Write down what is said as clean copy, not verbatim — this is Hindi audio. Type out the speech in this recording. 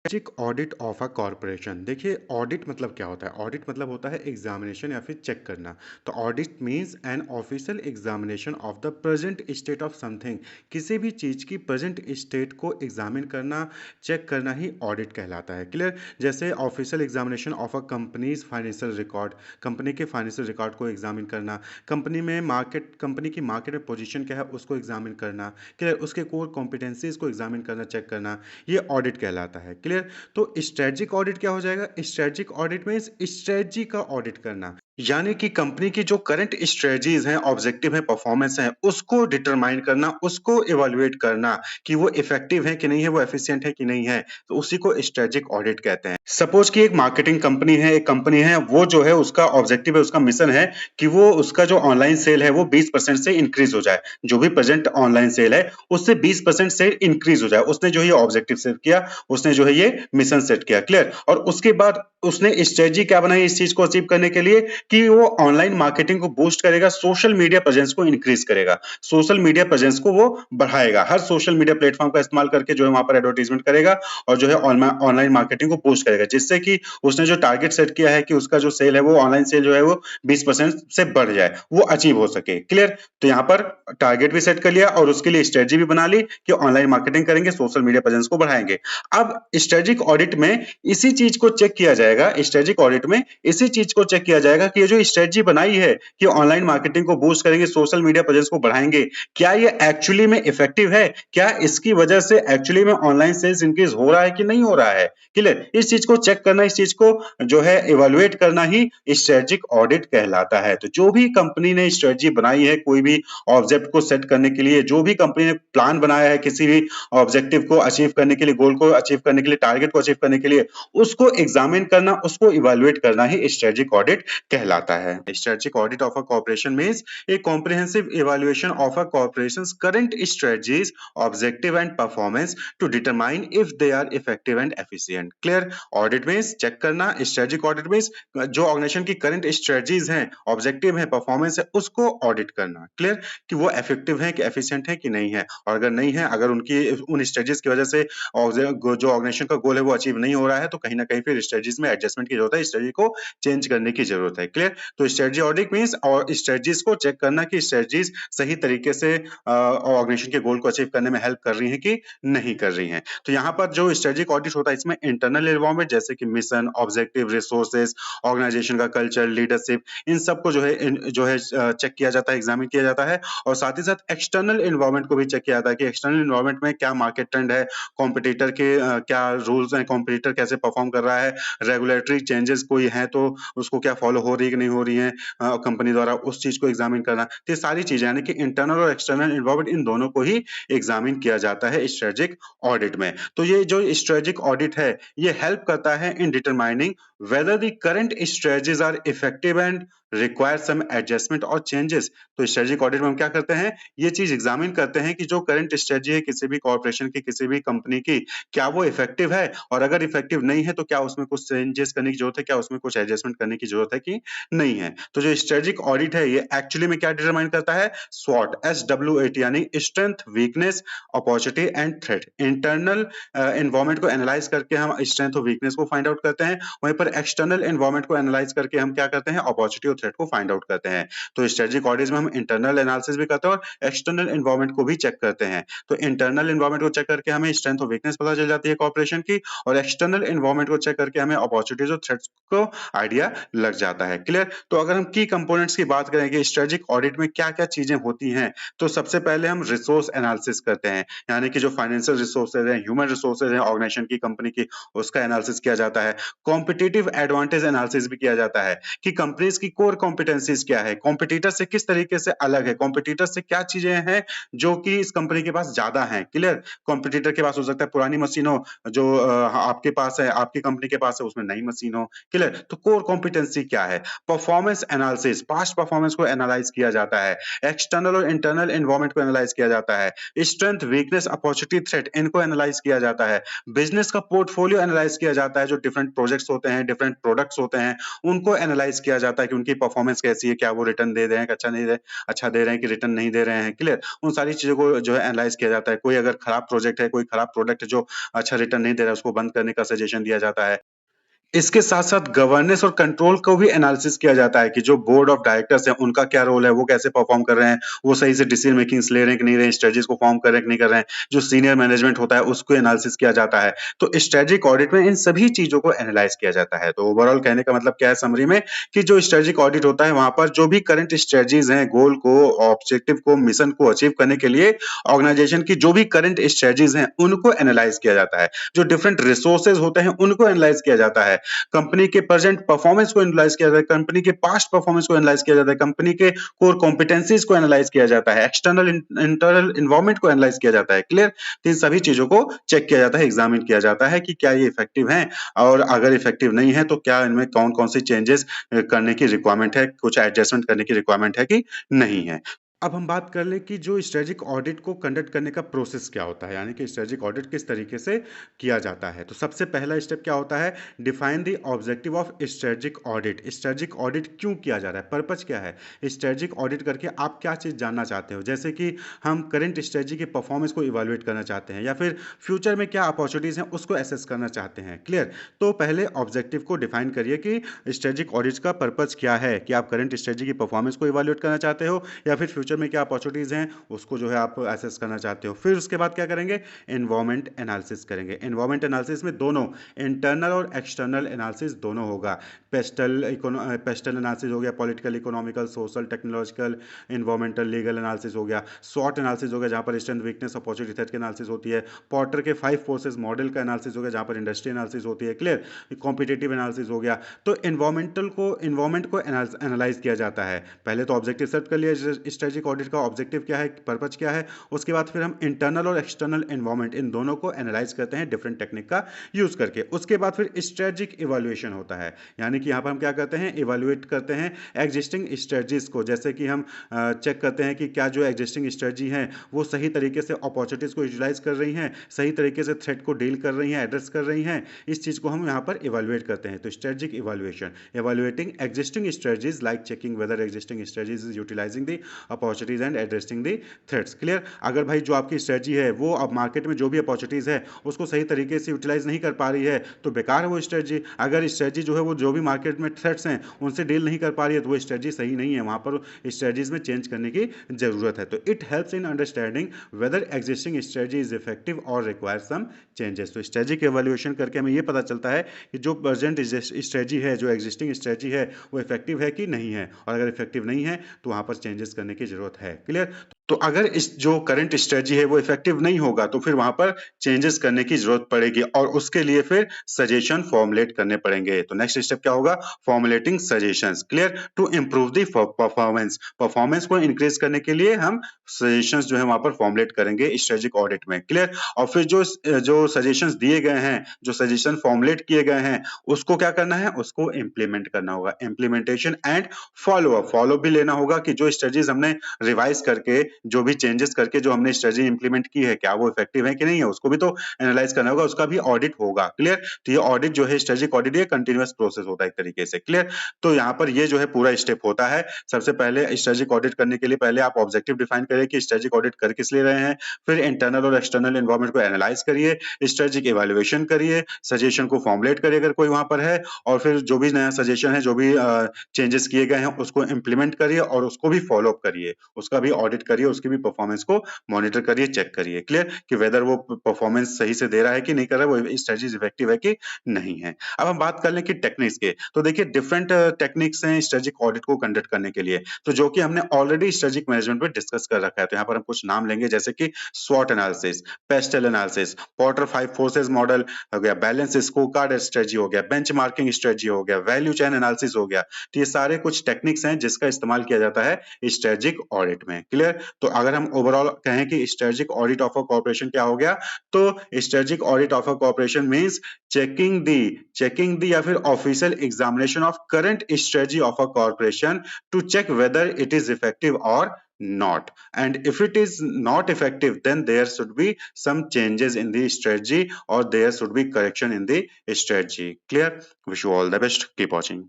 Strategic audit of a corporation. देखिए, ऑडिट मतलब क्या होता है? ऑडिट मतलब होता है एग्जामिनेशन या फिर चेक करना। तो audit means an official examination of the present state of something. किसी भी चीज़ की प्रेजेंट स्टेट को एग्जामिन करना, चेक करना ही ऑडिट कहलाता है। क्लियर? जैसे official examination of a companies financial record, company के फाइनेंशियल रिकॉर्ड को एग्जामिन करना, कंपनी की मार्केट में पोजीशन क्या है उसको एग्जामिन करना। क्लियर? उसके कोर कॉम्पिटेंसीज को एग्जामिन करना, चेक करना, ये ऑडिट कहलाता है। क्लियर? तो स्ट्रेटजिक ऑडिट क्या हो जाएगा? स्ट्रेटजिक ऑडिट में स्ट्रेटजी का ऑडिट करना, यानी कि कंपनी की जो करंट स्ट्रेटजीज हैं, ऑब्जेक्टिव है, परफॉर्मेंस है, उसको डिटरमाइन करना, उसको इवैल्यूएट करना कि वो इफेक्टिव है कि नहीं है, वो एफिशिएंट है कि नहीं है। तो उसी को स्ट्रेटजिक ऑडिट कहते हैं। सपोज कि एक मार्केटिंग कंपनी है, एक कंपनी है, वो जो है उसका ऑब्जेक्टिव है, उसका मिशन है कि वो उसका जो ऑनलाइन सेल है वो 20% से इंक्रीज हो जाए। जो भी प्रेजेंट ऑनलाइन सेल है उससे 20% से इंक्रीज हो जाए। उसने जो ये ऑब्जेक्टिव सेट किया, उसने जो है ये मिशन सेट किया। क्लियर? और उसके बाद उसने स्ट्रेटजी क्या बनाई इस चीज को अचीव करने के लिए कि वो ऑनलाइन मार्केटिंग को बूस्ट करेगा, सोशल मीडिया प्रेजेंस को इंक्रीज करेगा, सोशल मीडिया प्रेजेंस को वो बढ़ाएगा, हर सोशल मीडिया प्लेटफॉर्म का इस्तेमाल करके जो है वहां पर एडवर्टाइजमेंट करेगा और जो है ऑनलाइन मार्केटिंग को बूस्ट करेगा, जिससे कि उसने जो टारगेट सेट किया है कि उसका जो सेल है वो ऑनलाइन सेल जो है वो 20% से बढ़ जाए, वो अचीव हो सके। क्लियर? तो यहाँ पर टारगेट भी सेट कर लिया और उसके लिए स्ट्रेटजी भी बना ली कि ऑनलाइन मार्केटिंग करेंगे, सोशल मीडिया प्रेजेंस को बढ़ाएंगे। अब स्ट्रेटजिक ऑडिट में इसी चीज को चेक किया जाएगा, स्ट्रेटजिक ऑडिट में इसी चीज को चेक किया जाएगा कि ये जो स्ट्रेटजी बनाई है कि ऑनलाइन मार्केटिंग को बूस्ट करेंगे, सोशल मीडिया प्रेजेंस को बढ़ाएंगे, क्या ये एक्चुअली में इफेक्टिव है? क्या इसकी वजह से एक्चुअली में ऑनलाइन सेल्स इंक्रीज हो रहा है कि नहीं हो रहा है? क्लियर? इस चीज को चेक करना, इस चीज को जो है इवेलुएट करना ही स्ट्रेटजिक ऑडिट कहलाता है। तो जो भी कंपनी ने स्ट्रेटजी बनाई है, कोई भी ऑब्जेक्ट को सेट करने के लिए, जो भी कंपनी ने प्लान बनाया है किसी भी ऑब्जेक्टिव को अचीव करने के लिए, गोल को अचीव करने के लिए, टारगेट को अचीव करने के लिए, उसको एग्जामिन करना, उसको इवेलुएट करना ही स्ट्रेटजिक ऑडिट कहलाता है। Strategic audit of a corporation means a comprehensive evaluation of a corporation's current strategies, objective and performance to determine if they are effective and efficient. Clear? Audit means check करना, स्ट्रेटजिक ऑडिट मींस जो ऑर्गेनाइजेशन की करंट स्ट्रेटजीज हैं, ऑब्जेक्टिव है, परफॉर्मेंस है, उसको ऑडिट करना। क्लियर? कि वो इफेक्टिव है कि एफिशिएंट है कि नहीं है, और अगर नहीं है, अगर उनकी उन स्ट्रेटजीज की वजह से जो ऑर्गेनाइजेशन का गोल है वो अचीव नहीं हो रहा है, तो कहीं ना कहीं फिर स्ट्रेटजीज में एडजस्टमेंट की जरूरत है, स्ट्रेटजी को चेंज करने की जरूरत है। क्लियर? तो स्ट्रेटजी ऑडिट मींस और स्ट्रेटजीज को चेक करना कि स्ट्रेटजीज सही तरीके से ऑर्गेनाइजेशन के गोल को अचीव करने में हेल्प कर रही है कि नहीं कर रही है। तो यहाँ पर जो स्ट्रेटजिक ऑडिट होता है, इसमें इंटरनल इन्वॉल्वमेंट जैसे कि मिशन, ऑब्जेक्टिव, रिसोर्सेज, ऑर्गेनाइजेशन का कल्चर, लीडरशिप, इन सबको जो है चेक किया जाता है, एग्जामिन किया जाता है। और साथ ही साथ एक्सटर्नल एनवायरनमेंट को भी चेक किया जाता है कि एक्सटर्नल एनवायरनमेंट में क्या मार्केट ट्रेंड है, कॉम्पिटिटर के क्या रूल्स हैं, कॉम्पिटिटर कैसे परफॉर्म कर रहा है, रेगुलेटरी चेंजेस कोई हैं तो उसको क्या फॉलो हो रही है कि नहीं हो रही है कंपनी द्वारा, उस चीज को एग्जामिन करना। तो ये सारी चीजें यानी कि इंटरनल और एक्सटर्नल एनवायरनमेंट, इन दोनों को ही एग्जामिन किया जाता है स्ट्रेटेजिक ऑडिट में। तो ये जो स्ट्रेटेजिक ऑडिट है, ये हेल्प करता है in determining whether the current strategies are effective and require some adjustment or changes। तो स्ट्रेटेजिक ऑडिट में हम क्या करते हैं, ये चीज एग्जामिन करते हैं कि जो करंट स्ट्रेटजी है किसी भी कॉर्पोरेशन की, किसी भी कंपनी की, क्या वो इफेक्टिव है, और अगर इफेक्टिव नहीं है तो क्या उसमें कुछ चेंजेस करने की जरूरत है, क्या उसमें कुछ एडजस्टमेंट करने की जरूरत है कि नहीं है। तो जो स्ट्रेटेजिक ऑडिट है ये एक्चुअली में क्या डिटरमाइन करता है? स्वॉट, SWOT, यानी strength, weakness, opportunity and threat. Internal environment को एनालाइज करके हम स्ट्रेंथ और वीकनेस को फाइंड आउट करते हैं, वहीं पर एक्सटर्नल एनवायरनमेंट को एनालाइज करके हम क्या करते हैं? अपॉर्चुनिटी और थ्रेट को फाइंड आउट करते हैं। तो स्ट्रेटेजिक ऑडिट में हम इंटरनल एनालिसिस भी करते हैं और एक्सटर्नल एनवायरनमेंट को भी चेक करते हैं। तो इंटरनल एनवायरनमेंट को चेक करके हमें स्ट्रेंथ और वीकनेस पता चल जाती है कॉर्पोरेशन की, और एक्सटर्नल एनवायरनमेंट को चेक करके हमें अपॉर्चुनिटीज और थ्रेट्स को आइडिया लग जाता है। क्लियर? तो अगर हम की कंपोनेंट्स की बात करें कि स्ट्रेटेजिक ऑडिट में क्या-क्या चीजें होती हैं, तो सबसे पहले हम रिसोर्स एनालिसिस करते हैं, यानी कि जो फाइनेंशियल रिसोर्सेज हैं, ह्यूमन रिसोर्सेज हैं ऑर्गेनाइजेशन की, कंपनी की, उसका एनालिसिस किया जाता है। कॉम्पिटिटिव एडवांटेज एनालिसिस भी किया जाता है कि कंपनीज की कोर कॉम्पिटेंसीज क्या है, कॉम्पिटिटर से किस तरीके से अलग है, कॉम्पिटिटर से क्या चीजें हैं जो कि इस कंपनी के पास ज्यादा हैं। क्लियर? कॉम्पिटिटर के पास हो सकता है पुरानी मशीन हो, जो आपके पास है, आपकी कंपनी के पास है, उसमें नई मशीन हो। क्लियर? तो कोर कॉम्पिटेंसी क्या है? परफॉर्मेंस एनालिसिस, पास्ट परफॉर्मेंस को एनालाइज किया जाता है, एक्सटर्नल और इंटरनल एनवायरनमेंट को एनालाइज किया जाता है, स्ट्रेंथ, वीकनेस, अपॉर्चुनिटी, थ्रेट, इनको एनालाइज किया जाता है, बिजनेस का पोर्टफोलियो एनालाइज किया जाता है, जो डिफरेंट प्रोजेक्ट्स होते हैं, डिफरेंट प्रोडक्ट्स होते हैं, उनको एनालाइज किया जाता है कि उनकी परफॉर्मेंस कैसी है, क्या वो रिटर्न दे रहे हैं, अच्छा नहीं दे अच्छा दे रहे हैं कि रिटर्न नहीं दे रहे हैं, क्लियर? उन सारी चीज़ों को जो है एनालाइज़ किया जाता है। कोई अगर खराब प्रोजेक्ट है, कोई खराब प्रोडक्ट जो अच्छा रिटर्न नहीं दे रहा है, उसको बंद करने का सजेशन दिया जाता है। इसके साथ-साथ गवर्नेंस और कंट्रोल को भी एनालिसिस किया जाता है कि जो बोर्ड ऑफ डायरेक्टर्स हैं, उनका क्या रोल है, वो कैसे परफॉर्म कर रहे हैं, वो सही से डिसीजन मेकिंग्स ले रहे हैं कि नहीं रहे हैं, स्ट्रेटजीज़ को फॉर्म कर रहे हैं कि नहीं कर रहे हैं। जो सीनियर मैनेजमेंट होता है, उसको एनालिसिस किया जाता है। तो स्ट्रेटेजिक ऑडिट में इन सभी चीज़ों को एनालाइज़ किया जाता है। तो ओवरऑल कहने का मतलब क्या है समरी में कि जो स्ट्रेटेजिक ऑडिट होता है, वहाँ पर जो भी करंट स्ट्रेटजीज़ हैं, गोल को, ऑब्जेक्टिव को, मिशन को अचीव करने के लिए ऑर्गेनाइजेशन की जो भी करंट स्ट्रेटजीज़ हैं, उनको एनालाइज़ किया जाता है। जो डिफरेंट रिसोर्सेज़ होते हैं, उनको एनालाइज़ किया जाता है। कंपनी के प्रेजेंट परफॉर्मेंस को एनालाइज किया जाता है, कंपनी के पास्ट परफॉर्मेंस को एनालाइज किया जाता है, कंपनी के कोर कॉम्पिटेंसीज को एनालाइज किया जाता है, एक्सटर्नल इंटरनल एनवायरनमेंट को एनालाइज किया जाता है, क्लियर? तो इन सभी चीजों को चेक किया जाता है, एग्जामिन किया जाता है कि क्या ये इफेक्टिव है, और अगर इफेक्टिव नहीं है तो क्या इनमें कौन कौन सी चेंजेस करने की रिक्वायरमेंट है, कुछ एडजस्टमेंट करने की रिक्वायरमेंट है कि नहीं है। अब हम बात कर लें कि जो स्ट्रेटेजिक ऑडिट को कंडक्ट करने का प्रोसेस क्या होता है, यानी कि स्ट्रेटेजिक ऑडिट किस तरीके से किया जाता है। तो सबसे पहला स्टेप क्या होता है, define the objective of strategic audit. Strategic audit क्यों किया जा रहा है, पर्पज क्या है, स्ट्रेटेजिक ऑडिट करके आप क्या चीज़ जानना चाहते हो। जैसे कि हम करंट स्ट्रेटेजी की परफॉर्मेंस को इवेलुएट करना चाहते हैं, या फिर फ्यूचर में क्या अपॉर्चुनिटीज़ हैं उसको एसेस करना चाहते हैं, क्लियर? तो पहले ऑब्जेक्टिव को डिफाइन करिए कि स्ट्रेटेजिक ऑडिट का पर्पज क्या है, कि आप करंट स्ट्रेटेजी की परफॉर्मेंस को इवेलुएट करना चाहते हो, या फिर फ्यूचर में क्या अपॉर्चुनिटीज़ हैं उसको जो है आप एसेस करना चाहते हो। फिर उसके बाद क्या करेंगे, एनवायरमेंट एनालिसिस करेंगे। एनवायरमेंट एनालिसिस में दोनों इंटरनल और एक्सटर्नल एनालिसिस दोनों होगा। पेस्टल एनालिसिस हो गया, political, economical, social, technological, environmental, legal analysis हो गया। स्वॉट एनालिसिस हो गया, जहाँ पर स्ट्रेंथ, वीकनेस, अपॉर्चुनिटी, थ्रेट की एनालिसिस होती है। पॉर्टर के 5 फोर्सेस मॉडल का एनालिसिस हो गया, जहाँ पर इंडस्ट्री एनालिसिस होती है, क्लियर? कॉम्पिटेटिव एनालिसिस हो गया। तो इन्वायरमेंट को एनालाइज किया जाता है। पहले तो ऑब्जेक्टिव सेट कर लिया, स्ट्रेटेजिक ऑडिट का ऑब्जेक्टिव क्या है, पर्पज क्या है। उसके बाद फिर हम इंटरनल और एक्सटर्नल एनवायरमेंट, इन दोनों को एनालाइज करते हैं डिफरेंट टेक्निक का यूज करके। उसके बाद फिर स्ट्रेटेजिक इवैल्यूएशन होता है, यानी कि यहाँ पर हम क्या करते हैं, इवैल्यूएट करते हैं एग्जिस्टिंग स्ट्रेटजीज को। जैसे कि हम चेक करते हैं कि क्या जो एग्जिस्टिंग स्ट्रेटजी है वो सही तरीके से अपॉर्चुनिटीज को यूटिलाइज कर रही हैं, सही तरीके से थ्रेट को डील कर रही हैं, एड्रेस कर रही हैं। इस चीज़ को हम यहाँ पर इवैल्यूएट करते हैं। तो strategic evaluation, evaluating existing strategies like checking whether existing strategies is utilizing the opportunities and addressing the threats, clear? अगर भाई जो आपकी स्ट्रेटजी है वो अब मार्केट में जो भी अपॉर्चुनिटीज है उसको सही तरीके से यूटिलाइज नहीं कर पा रही है तो बेकार है वो स्ट्रेटजी। अगर स्ट्रेटजी जो है वो जो भी मार्केट में थ्रेट्स हैं उनसे डील नहीं कर पा रही है तो वो स्ट्रेटजी सही नहीं है, वहाँ पर स्ट्रेटजीज में चेंज करने की जरूरत है। तो it helps in understanding whether existing strategy is effective और रिक्वायर सम चेंजेस। तो स्ट्रेटजिक एवोल्यूशन करके हमें ये पता चलता है कि जो प्रेजेंट स्ट्रेटजी है, जो एग्जिस्टिंग स्ट्रेटजी है, वो इफेक्टिव है कि नहीं है, और अगर इफेक्टिव नहीं है तो वहाँ पर चेंजेस करने की जरूरत है, क्लियर? तो अगर इस जो करंट स्ट्रेटजी है वो इफेक्टिव नहीं होगा तो फिर वहां पर चेंजेस करने की जरूरत पड़ेगी, और उसके लिए फिर सजेशन फॉर्मुलेट करने पड़ेंगे। तो नेक्स्ट स्टेप क्या होगा, formulating suggestions, clear? To improve the performance, performance को इंक्रीज करने के लिए हम सजेशंस जो है वहां पर फॉर्मुलेट करेंगे स्ट्रेटेजिक ऑडिट में, क्लियर? और फिर जो जो सजेशंस दिए गए हैं, जो सजेशन फॉर्मुलेट किए गए हैं, उसको क्या करना है, उसको इंप्लीमेंट करना होगा। Implementation and follow up, follow भी लेना होगा कि जो स्ट्रेटजीज हमने रिवाइज करके, जो भी चेंजेस करके जो हमने स्ट्रेटजी इंप्लीमेंट की है, क्या वो इफेक्टिव है कि नहीं है, उसको भी तो एनालाइज करना होगा, उसका भी ऑडिट होगा, क्लियर? तो ये ऑडिट जो है स्ट्रेटजिक ऑडिट, ये कंटिन्यूअस प्रोसेस होता है एक तरीके से, क्लियर? तो यहाँ पर ये जो है पूरा स्टेप होता है। सबसे पहले स्ट्रेटजिक ऑडिट करने के लिए पहले आप ऑब्जेक्टिव डिफाइन करिए कि स्ट्रेटजिक ऑडिट कर किस लिए रहे हैं, फिर इंटरनल और एक्सटर्नल एनवायरमेंट को एनालाइज करिए, स्ट्रेटजिक इवैल्यूएशन करिए, सजेशन को फॉर्मुलेट करिए अगर कोई वहां पर है, और फिर जो भी नया सजेशन है, जो भी चेंजेस किए गए हैं उसको इंप्लीमेंट करिए और उसको भी फॉलो अप करिए, उसका भी ऑडिट करिए, उसकी भी परफॉर्मेंस को मॉनिटर करिए, चेक करिए, क्लियर? कि वेदर वो परफॉर्मेंस सही से दे रहा है कि नहीं कर रहा है, वो स्ट्रेटजी इफेक्टिव है कि नहीं है। अब हम बात कर लें कि टेक्निक्स के, तो देखिए डिफरेंट टेक्निक्स हैं स्ट्रेटजिक ऑडिट को कंडक्ट करने के लिए, तो जो कि हमने ऑलरेडी स्ट्रेटजिक मैनेजमेंट में डिस्कस कर रखा है। तो यहाँ पर हम कुछ नाम लेंगे, जैसे कि स्वॉट analysis, PESTLE analysis, Porter 5 forces model हो गया, बैलेंस स्कोरकार्ड स्ट्रेटजी हो गया, बेंचमार्किंग स्ट्रेटजी हो गया, वैल्यू चेन एनालिसिस हो गया। तो ये सारे कुछ टेक्निक्स हैं जिसका इस्तेमाल किया जाता है स्ट्रेटजिक ऑडिट में, क्लियर? तो अगर हम ओवरऑल कहें कि strategic audit of a corporation क्या हो गया, तो strategic audit of a corporation means checking the या फिर official examination of current strategy of a corporation to check whether it is effective और not, and if it is not effective then there should be some changes in the strategy or there should be correction in the strategy, clear? Wish you all the best, keep watching.